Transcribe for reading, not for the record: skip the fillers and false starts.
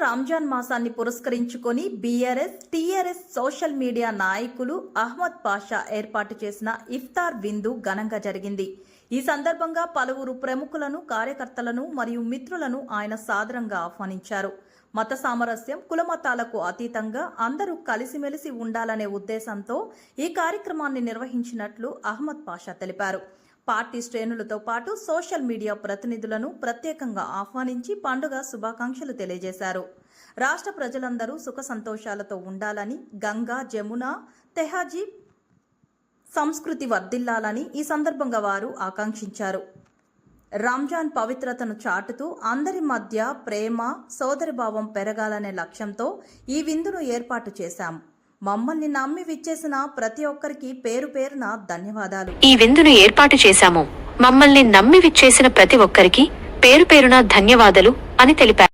రంజాన్ మాసాన్ని పురస్కరించుకొని BRS, TRS social media నాయకులు అహ్మద్ పాషా ఏర్పాటు చేసిన ఇఫ్తార్ విందు ఘనంగా జరిగింది. ఈ సందర్భంగా పలువురు ప్రముఖులను, కార్యకర్తలను మరియు మిత్రులను ఆయన సాదరంగా ఆహ్వానించారు. మత సామరస్యం, కులమతాలకు అతీతంగా అందరూ కలిసిమెలిసి ఉండాలనే ఉద్దేశంతో ఈ కార్యక్రమాన్ని నిర్వహించినట్లు అహ్మద్ పాషా తెలిపారు. పార్టీ శ్రేణులతో పాటు సోషల్ మీడియా ప్రతినిధులను ప్రత్యేకంగా ఆహ్వానించి పండుగ శుభాకాంక్షలు తెలియజేశారు. రాష్ట్ర ప్రజలందరూ సుఖ సంతోషాలతో ఉండాలని, గంగా, జమున, తెహజీబ్ సంస్కృతి వర్ధిల్లాలని ఈ సందర్భంగా వారు ఆకాంక్షించారు. రంజాన్ పవిత్రతను చాటుతూ అందరి మధ్య ప్రేమ, సోదరిభావం పెరగాలనే లక్ష్యంతో ఈ విందును ఏర్పాటు చేశాం. మమ్మల్ని నమ్మి విచ్చేసిన ప్రతి ఒక్కరికి పేరు పేరున ధన్యవాదాలు. ఈ విందును ఏర్పాటు చేశాము. మమ్మల్ని నమ్మి విచ్చేసిన ప్రతి ఒక్కరికి పేరు పేరున ధన్యవాదాలు అని తెలిపారు.